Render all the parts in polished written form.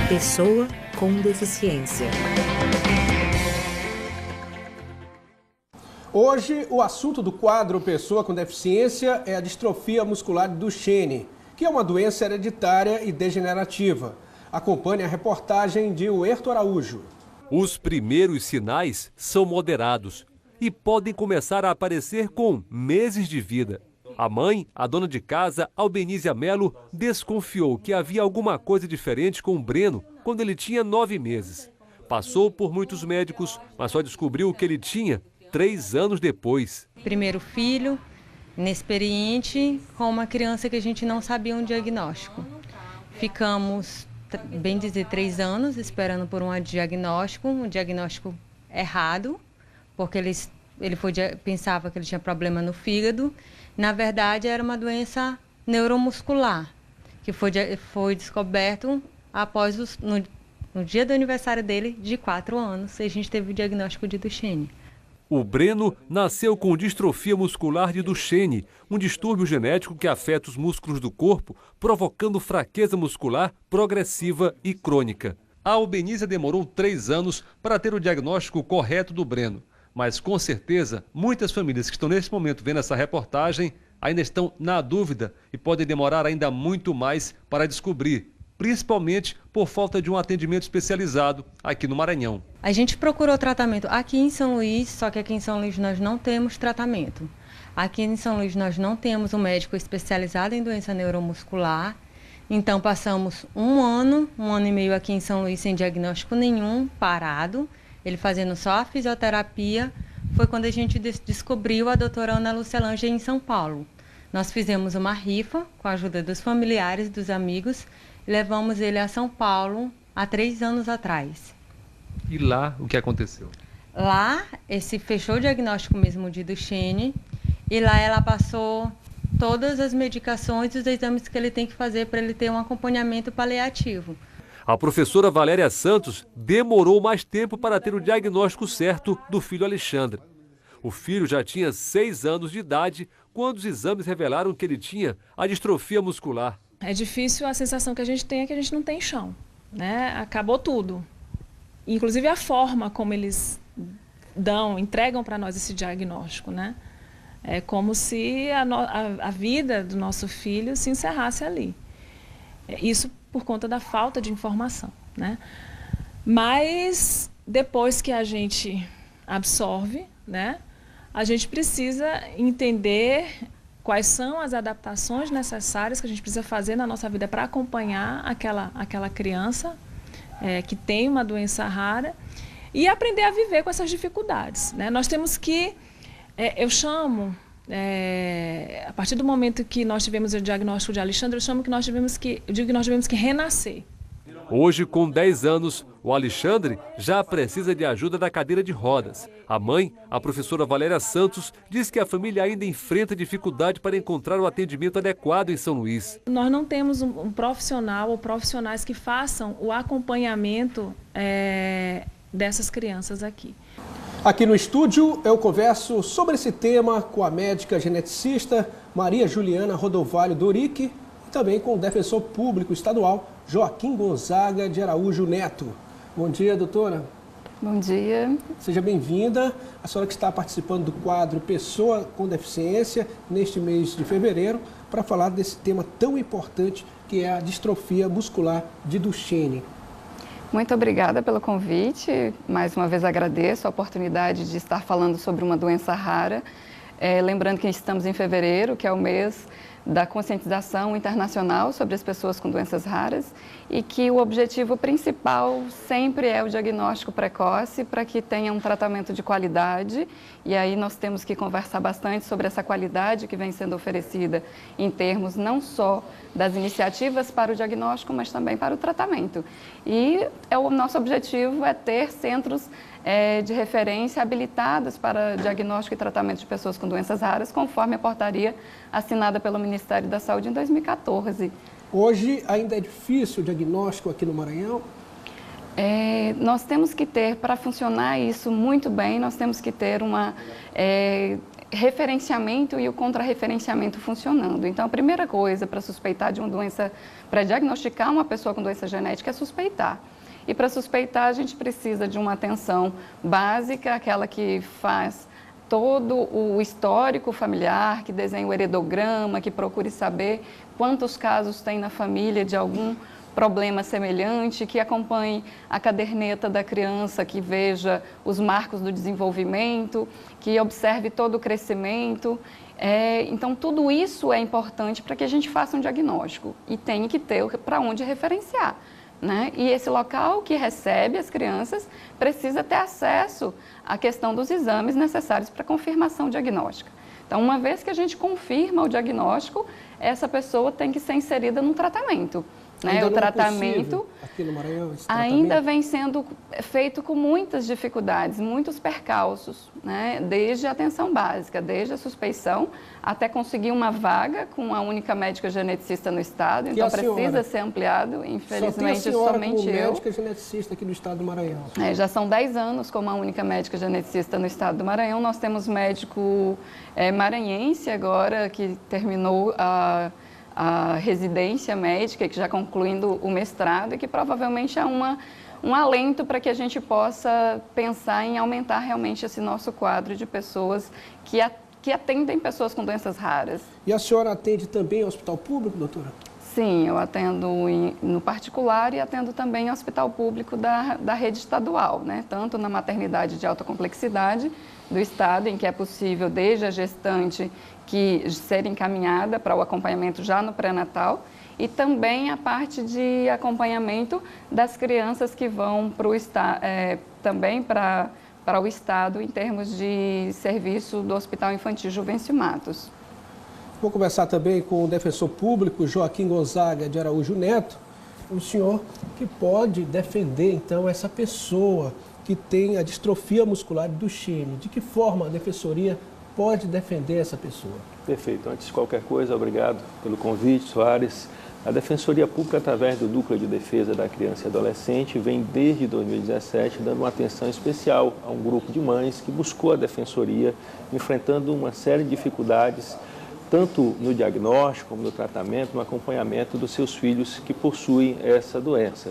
Pessoa com deficiência. Hoje, o assunto do quadro Pessoa com Deficiência é a distrofia muscular de Duchenne, que é uma doença hereditária e degenerativa. Acompanhe a reportagem de Huerto Araújo. Os primeiros sinais são moderados e podem começar a aparecer com meses de vida. A mãe, a dona de casa, Albenísia Melo, desconfiou que havia alguma coisa diferente com o Breno quando ele tinha 9 meses. Passou por muitos médicos, mas só descobriu que ele tinha 3 anos depois. Primeiro filho, inexperiente, com uma criança que a gente não sabia um diagnóstico. Ficamos, bem dizer, 3 anos esperando por um diagnóstico errado, porque ele pensava que ele tinha problema no fígado. Na verdade, era uma doença neuromuscular, que foi descoberto após no dia do aniversário dele, de 4 anos, e a gente teve o diagnóstico de Duchenne. O Breno nasceu com distrofia muscular de Duchenne, um distúrbio genético que afeta os músculos do corpo, provocando fraqueza muscular progressiva e crônica. A Albenísia demorou 3 anos para ter o diagnóstico correto do Breno. Mas, com certeza, muitas famílias que estão nesse momento vendo essa reportagem ainda estão na dúvida e podem demorar ainda muito mais para descobrir, principalmente por falta de um atendimento especializado aqui no Maranhão. A gente procurou tratamento aqui em São Luís, só que aqui em São Luís nós não temos tratamento. Aqui em São Luís nós não temos um médico especializado em doença neuromuscular. Então passamos um ano e meio aqui em São Luís sem diagnóstico nenhum, parado. Ele fazendo só a fisioterapia. Foi quando a gente descobriu a doutora Ana Lucelange em São Paulo. Nós fizemos uma rifa com a ajuda dos familiares, dos amigos, e levamos ele a São Paulo há 3 anos atrás. E lá, o que aconteceu? Lá, fechou o diagnóstico mesmo de Duchenne, e lá ela passou todas as medicações e os exames que ele tem que fazer para ele ter um acompanhamento paliativo. A professora Valéria Santos demorou mais tempo para ter o diagnóstico certo do filho Alexandre. O filho já tinha 6 anos de idade quando os exames revelaram que ele tinha a distrofia muscular. É difícil, a sensação que a gente tem é que a gente não tem chão, né? Acabou tudo. Inclusive a forma como eles entregam para nós esse diagnóstico, né? É como se a vida do nosso filho se encerrasse ali. Isso por conta da falta de informação, né? Mas depois que a gente absorve, né, a gente precisa entender quais são as adaptações necessárias que a gente precisa fazer na nossa vida para acompanhar aquela criança que tem uma doença rara e aprender a viver com essas dificuldades, né? Nós temos que, eu chamo, a partir do momento que nós tivemos o diagnóstico de Alexandre, eu digo que nós tivemos que renascer. Hoje, com 10 anos, o Alexandre já precisa de ajuda da cadeira de rodas. A mãe, a professora Valéria Santos, diz que a família ainda enfrenta dificuldade para encontrar o atendimento adequado em São Luís. Nós não temos um profissional ou profissionais que façam o acompanhamento dessas crianças aqui. Aqui no estúdio, eu converso sobre esse tema com a médica geneticista Maria Juliana Rodovalho Doric e também com o defensor público estadual Joaquim Gonzaga de Araújo Neto. Bom dia, doutora. Bom dia. Seja bem-vinda. A senhora que está participando do quadro Pessoa com Deficiência neste mês de fevereiro para falar desse tema tão importante que é a distrofia muscular de Duchenne. Muito obrigada pelo convite. Mais uma vez agradeço a oportunidade de estar falando sobre uma doença rara. Lembrando que estamos em fevereiro, que é o mês da conscientização internacional sobre as pessoas com doenças raras e que o objetivo principal sempre é o diagnóstico precoce para que tenha um tratamento de qualidade. E aí nós temos que conversar bastante sobre essa qualidade que vem sendo oferecida em termos não só das iniciativas para o diagnóstico, mas também para o tratamento. E o nosso objetivo é ter centros de referência habilitados para diagnóstico e tratamento de pessoas com doenças raras, conforme a portaria assinada pelo Ministério da Saúde em 2014. Hoje ainda é difícil o diagnóstico aqui no Maranhão? Nós temos que ter, para funcionar isso muito bem, nós temos que ter referenciamento e o contrarreferenciamento funcionando. Então, a primeira coisa para suspeitar de uma doença, para diagnosticar uma pessoa com doença genética é suspeitar. E para suspeitar, a gente precisa de uma atenção básica, aquela que faz todo o histórico familiar, que desenha o heredograma, que procure saber quantos casos tem na família de algum problema semelhante, que acompanhe a caderneta da criança, que veja os marcos do desenvolvimento, que observe todo o crescimento. Então, tudo isso é importante para que a gente faça um diagnóstico e tem que ter para onde referenciar, né? E esse local que recebe as crianças precisa ter acesso à questão dos exames necessários para confirmação diagnóstica. Então, uma vez que a gente confirma o diagnóstico, essa pessoa tem que ser inserida num tratamento. Né? O tratamento aqui no Maranhão, ainda vem sendo feito com muitas dificuldades, muitos percalços, né? Desde a atenção básica, desde a suspeição, até conseguir uma vaga com uma única médica geneticista no estado, então precisa ser ampliado, infelizmente somente eu. Médica geneticista aqui do estado do Maranhão. Já são 10 anos como a única médica geneticista no estado do Maranhão. Nós temos médico maranhense agora, que terminou a residência médica, que já concluindo o mestrado, e que provavelmente é um alento para que a gente possa pensar em aumentar realmente esse nosso quadro de pessoas que atendem pessoas com doenças raras. E a senhora atende também ao hospital público, doutora? Sim, eu atendo no particular e atendo também ao hospital público da rede estadual, né? Tanto na maternidade de alta complexidade do estado, em que é possível, desde a gestante, que ser encaminhada para o acompanhamento já no pré-natal, e também a parte de acompanhamento das crianças que vão para o também para o estado em termos de serviço do Hospital Infantil Juvencio Matos. Vou conversar também com o defensor público Joaquim Gonzaga de Araújo Neto, o senhor que pode defender então essa pessoa que tem a distrofia muscular do Duchenne. De que forma a defensoria pode defender essa pessoa? Perfeito. Antes de qualquer coisa, obrigado pelo convite, Soares. A Defensoria Pública, através do Núcleo de Defesa da Criança e Adolescente, vem desde 2017 dando uma atenção especial a um grupo de mães que buscou a Defensoria, enfrentando uma série de dificuldades, tanto no diagnóstico, como no tratamento, no acompanhamento dos seus filhos que possuem essa doença.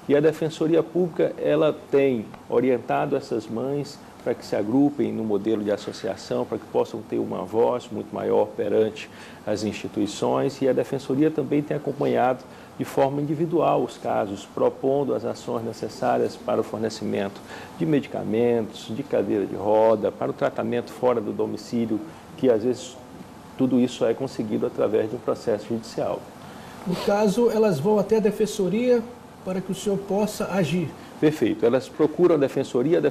E a Defensoria Pública, ela tem orientado essas mães para que se agrupem no modelo de associação, para que possam ter uma voz muito maior perante as instituições, e a Defensoria também tem acompanhado de forma individual os casos, propondo as ações necessárias para o fornecimento de medicamentos, de cadeira de roda, para o tratamento fora do domicílio, que às vezes tudo isso é conseguido através de um processo judicial. No caso, elas vão até a Defensoria para que o senhor possa agir. Perfeito. Elas procuram a Defensoria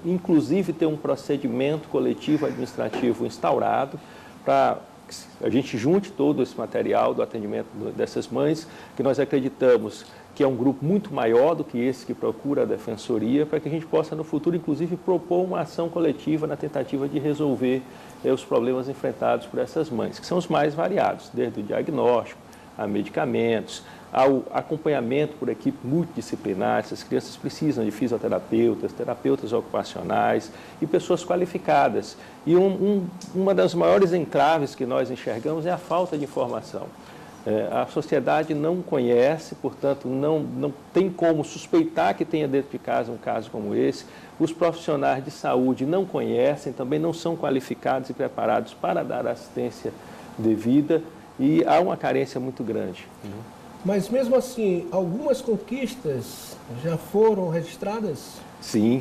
inclusive tem um procedimento coletivo administrativo instaurado para que a gente junte todo esse material do atendimento dessas mães, que nós acreditamos que é um grupo muito maior do que esse que procura a Defensoria, para que a gente possa no futuro, inclusive, propor uma ação coletiva na tentativa de resolver os problemas enfrentados por essas mães, que são os mais variados, desde o diagnóstico, a medicamentos, ao acompanhamento por equipe multidisciplinar. Essas crianças precisam de fisioterapeutas, terapeutas ocupacionais e pessoas qualificadas. E uma das maiores entraves que nós enxergamos é a falta de informação. A sociedade não conhece, portanto, não tem como suspeitar que tenha dentro de casa um caso como esse. Os profissionais de saúde não conhecem, também não são qualificados e preparados para dar assistência devida, e há uma carência muito grande. Mas mesmo assim, algumas conquistas já foram registradas? Sim,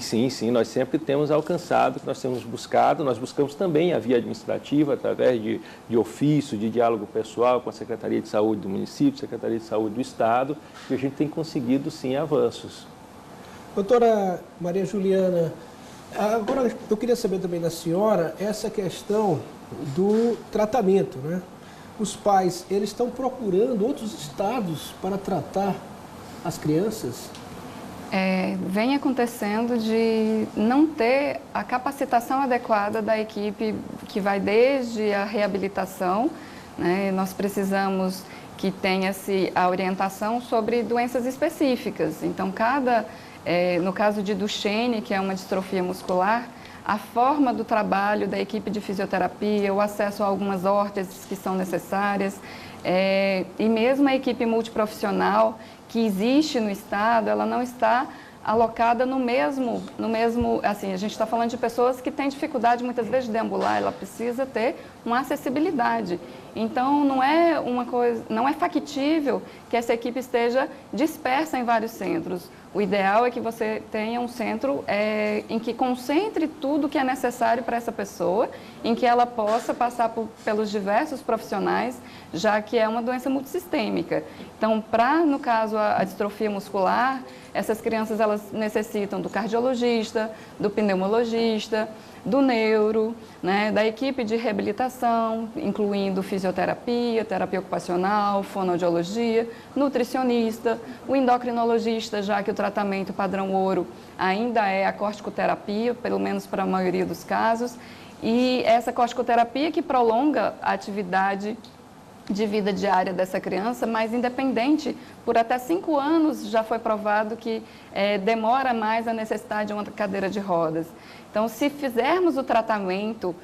nós sempre temos alcançado, nós temos buscado, nós buscamos também a via administrativa, através de ofício, de diálogo pessoal com a Secretaria de Saúde do município, Secretaria de Saúde do Estado, e a gente tem conseguido, sim, avanços. Doutora Maria Juliana, agora eu queria saber também da senhora essa questão do tratamento, né? Os pais, eles estão procurando outros estados para tratar as crianças? Vem acontecendo de não ter a capacitação adequada da equipe que vai desde a reabilitação, né? Nós precisamos que tenha-se a orientação sobre doenças específicas. Então, no caso de Duchenne, que é uma distrofia muscular, a forma do trabalho da equipe de fisioterapia, o acesso a algumas órteses que são necessárias, e mesmo a equipe multiprofissional que existe no Estado, ela não está alocada no mesmo, assim, a gente está falando de pessoas que têm dificuldade muitas vezes de deambular, ela precisa ter uma acessibilidade. Então, não é factível que essa equipe esteja dispersa em vários centros. O ideal é que você tenha um centro em que concentre tudo que é necessário para essa pessoa, em que ela possa passar pelos diversos profissionais, já que é uma doença multissistêmica. Então, no caso, a distrofia muscular, essas crianças elas necessitam do cardiologista, do pneumologista, do neuro, né, da equipe de reabilitação, incluindo fisioterapia, terapia ocupacional, fonoaudiologia, nutricionista, o endocrinologista, já que o tratamento padrão ouro ainda é a corticoterapia, pelo menos para a maioria dos casos, e essa corticoterapia que prolonga a atividade de vida diária dessa criança, mas independente, por até 5 anos já foi provado que demora mais a necessidade de uma cadeira de rodas. Então, se fizermos o tratamento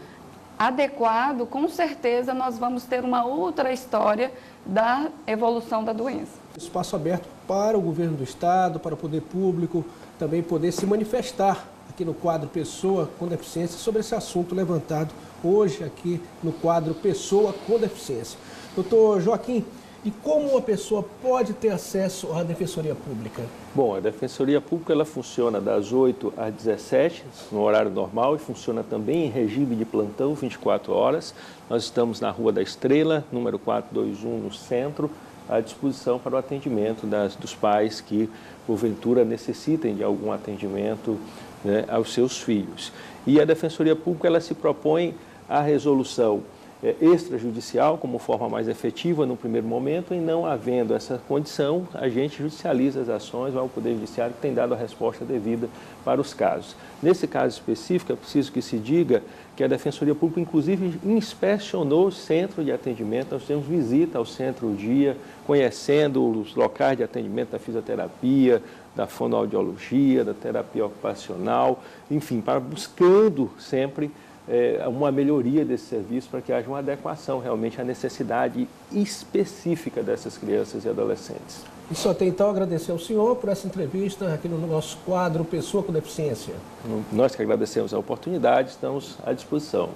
adequado, com certeza nós vamos ter uma outra história da evolução da doença. Espaço aberto para o governo do Estado, para o poder público, também poder se manifestar aqui no quadro Pessoa com Deficiência sobre esse assunto levantado hoje aqui no quadro Pessoa com Deficiência. Doutor Joaquim, e como uma pessoa pode ter acesso à Defensoria Pública? Bom, a Defensoria Pública ela funciona das 8 às 17, no horário normal, e funciona também em regime de plantão, 24 horas. Nós estamos na Rua da Estrela, número 421, no centro, à disposição para o atendimento dos pais que, porventura, necessitem de algum atendimento, né, aos seus filhos. E a Defensoria Pública ela se propõe à resolução extrajudicial como forma mais efetiva no primeiro momento, e não havendo essa condição, a gente judicializa as ações, vai ao Poder Judiciário que tem dado a resposta devida para os casos. Nesse caso específico, é preciso que se diga que a Defensoria Pública, inclusive, inspecionou o centro de atendimento, nós temos visita ao centro o dia, conhecendo os locais de atendimento da fisioterapia, da fonoaudiologia, da terapia ocupacional, enfim, buscando sempre uma melhoria desse serviço para que haja uma adequação realmente à necessidade específica dessas crianças e adolescentes. E só tem então agradecer ao senhor por essa entrevista aqui no nosso quadro Pessoa com Deficiência. Nós que agradecemos a oportunidade, estamos à disposição.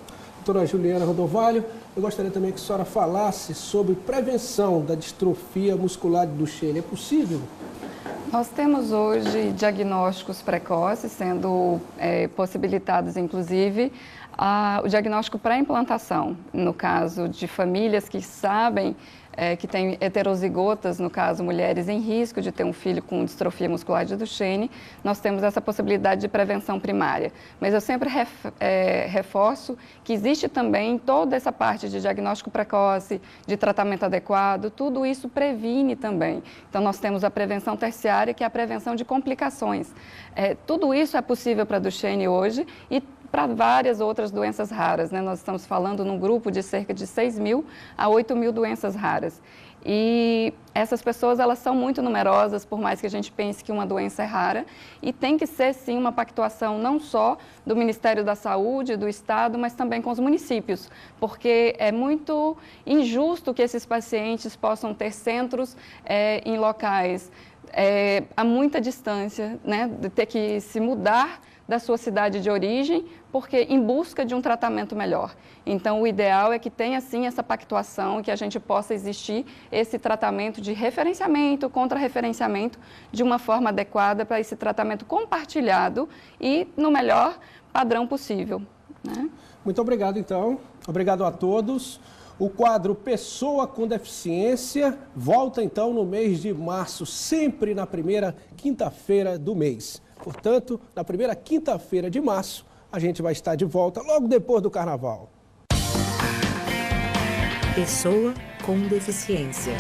Doutora Juliana Rodovalho, eu gostaria também que a senhora falasse sobre prevenção da distrofia muscular de Duchenne. É possível? Nós temos hoje diagnósticos precoces, sendo possibilitados, inclusive, o diagnóstico pré-implantação, no caso de famílias que sabem que têm heterozigotas, no caso, mulheres em risco de ter um filho com distrofia muscular de Duchenne, nós temos essa possibilidade de prevenção primária. Mas eu sempre reforço que existe também toda essa parte de diagnóstico precoce, de tratamento adequado, tudo isso previne também. Então, nós temos a prevenção terciária, que é a prevenção de complicações. Tudo isso é possível para Duchenne hoje e para várias outras doenças raras, né? Nós estamos falando num grupo de cerca de 6.000 a 8.000 doenças raras. E essas pessoas, elas são muito numerosas, por mais que a gente pense que uma doença é rara, e tem que ser, sim, uma pactuação não só do Ministério da Saúde, do Estado, mas também com os municípios, porque é muito injusto que esses pacientes possam ter centros em locais a muita distância, né? De ter que se mudar da sua cidade de origem, porque em busca de um tratamento melhor. Então, o ideal é que tenha, sim, essa pactuação, que a gente possa existir esse tratamento de referenciamento, contra-referenciamento, de uma forma adequada para esse tratamento compartilhado e no melhor padrão possível, né? Muito obrigado, então. Obrigado a todos. O quadro Pessoa com Deficiência volta, então, no mês de março, sempre na primeira quinta-feira do mês. Portanto, na primeira quinta-feira de março, a gente vai estar de volta logo depois do Carnaval. Pessoa com Deficiência.